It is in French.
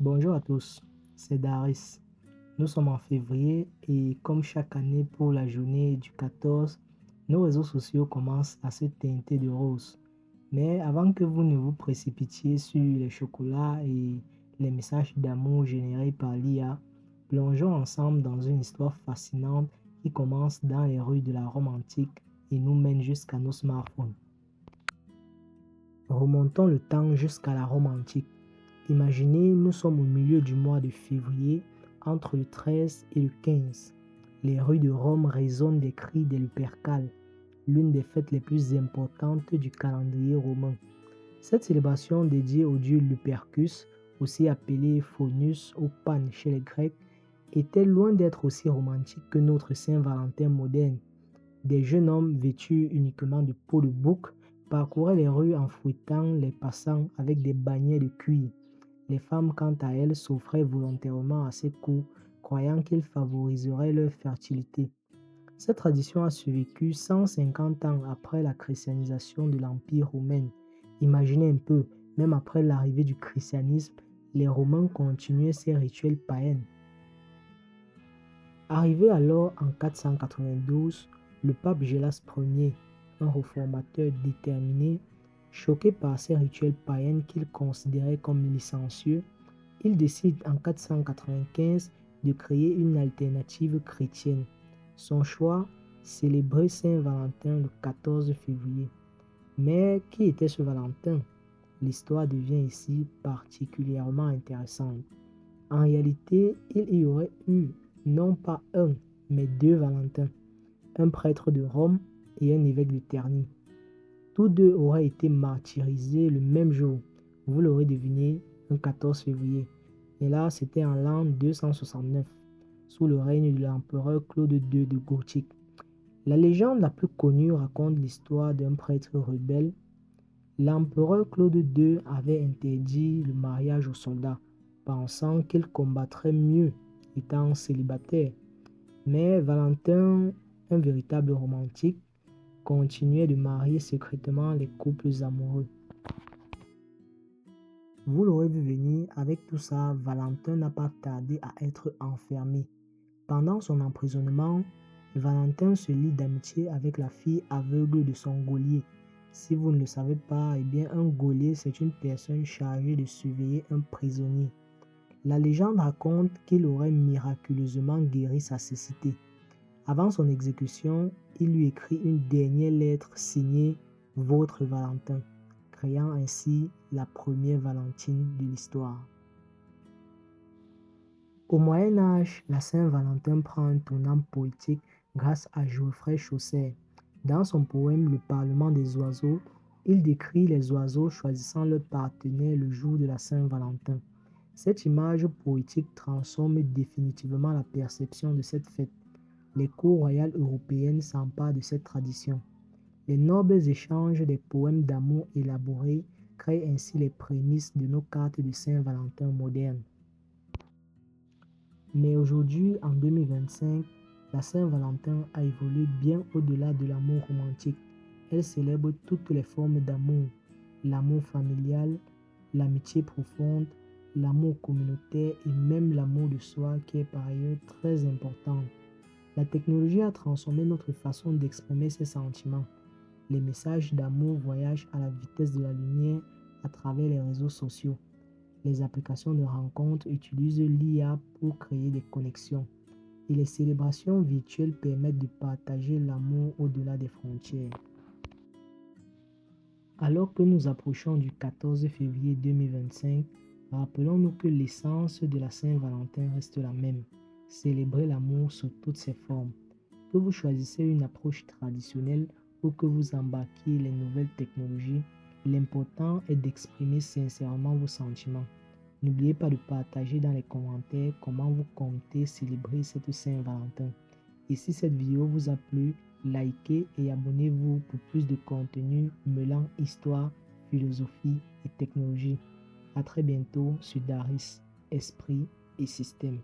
Bonjour à tous, c'est Daris. Nous sommes en février et comme chaque année pour la journée du 14, nos réseaux sociaux commencent à se teinter de rose. Mais avant que vous ne vous précipitiez sur les chocolats et les messages d'amour générés par l'IA, plongeons ensemble dans une histoire fascinante qui commence dans les rues de la Rome antique et nous mène jusqu'à nos smartphones. Remontons le temps jusqu'à la Rome antique. Imaginez, nous sommes au milieu du mois de février, entre le 13 et le 15. Les rues de Rome résonnent des cris des Lupercales, l'une des fêtes les plus importantes du calendrier romain. Cette célébration dédiée au dieu Lupercus, aussi appelé Faunus ou Pan chez les Grecs, était loin d'être aussi romantique que notre Saint-Valentin moderne. Des jeunes hommes vêtus uniquement de peau de bouc parcouraient les rues en fouettant les passants avec des bannets de cuir. Les femmes, quant à elles, s'offraient volontairement à ces coups, croyant qu'ils favoriseraient leur fertilité. Cette tradition a survécu 150 ans après la christianisation de l'Empire romain. Imaginez un peu, même après l'arrivée du christianisme, les Romains continuaient ces rituels païens. Arrivé alors en 492, le pape Gélas Ier, un réformateur déterminé, choqué par ces rituels païens qu'il considérait comme licencieux, il décide en 495 de créer une alternative chrétienne. Son choix, célébrer Saint-Valentin le 14 février. Mais qui était ce Valentin? L'histoire devient ici particulièrement intéressante. En réalité, il y aurait eu non pas un, mais deux Valentins, un prêtre de Rome et un évêque de Terni. Tous deux auraient été martyrisés le même jour, vous l'aurez deviné, un 14 février. Et là, c'était en l'an 269, sous le règne de l'empereur Claude II de Gothique. La légende la plus connue raconte l'histoire d'un prêtre rebelle. L'empereur Claude II avait interdit le mariage aux soldats, pensant qu'ils combattraient mieux étant célibataires. Mais Valentin, un véritable romantique, continuait de marier secrètement les couples amoureux. Vous l'aurez vu venir, avec tout ça, Valentin n'a pas tardé à être enfermé. Pendant son emprisonnement, Valentin se lie d'amitié avec la fille aveugle de son geôlier. Si vous ne le savez pas, eh bien un geôlier, c'est une personne chargée de surveiller un prisonnier. La légende raconte qu'il aurait miraculeusement guéri sa cécité. Avant son exécution, il lui écrit une dernière lettre signée « Votre Valentin », créant ainsi la première Valentine de l'histoire. Au Moyen Âge, la Saint-Valentin prend un tournant poétique grâce à Geoffrey Chaucer. Dans son poème Le Parlement des oiseaux, il décrit les oiseaux choisissant leur partenaire le jour de la Saint-Valentin. Cette image poétique transforme définitivement la perception de cette fête. Les cours royales européennes s'emparent de cette tradition. Les nobles échanges des poèmes d'amour élaborés créent ainsi les prémices de nos cartes de Saint-Valentin modernes. Mais aujourd'hui, en 2025, la Saint-Valentin a évolué bien au-delà de l'amour romantique. Elle célèbre toutes les formes d'amour, l'amour familial, l'amitié profonde, l'amour communautaire et même l'amour de soi qui est par ailleurs très important. La technologie a transformé notre façon d'exprimer ses sentiments. Les messages d'amour voyagent à la vitesse de la lumière à travers les réseaux sociaux. Les applications de rencontres utilisent l'IA pour créer des connexions. Et les célébrations virtuelles permettent de partager l'amour au-delà des frontières. Alors que nous approchons du 14 février 2025, rappelons-nous que l'essence de la Saint-Valentin reste la même. Célébrer l'amour sous toutes ses formes. Que vous choisissez une approche traditionnelle ou que vous embarquiez les nouvelles technologies, l'important est d'exprimer sincèrement vos sentiments. N'oubliez pas de partager dans les commentaires comment vous comptez célébrer cette Saint-Valentin. Et si cette vidéo vous a plu, likez et abonnez-vous pour plus de contenu mêlant histoire, philosophie et technologie. A très bientôt sur Daris, Esprit et Système.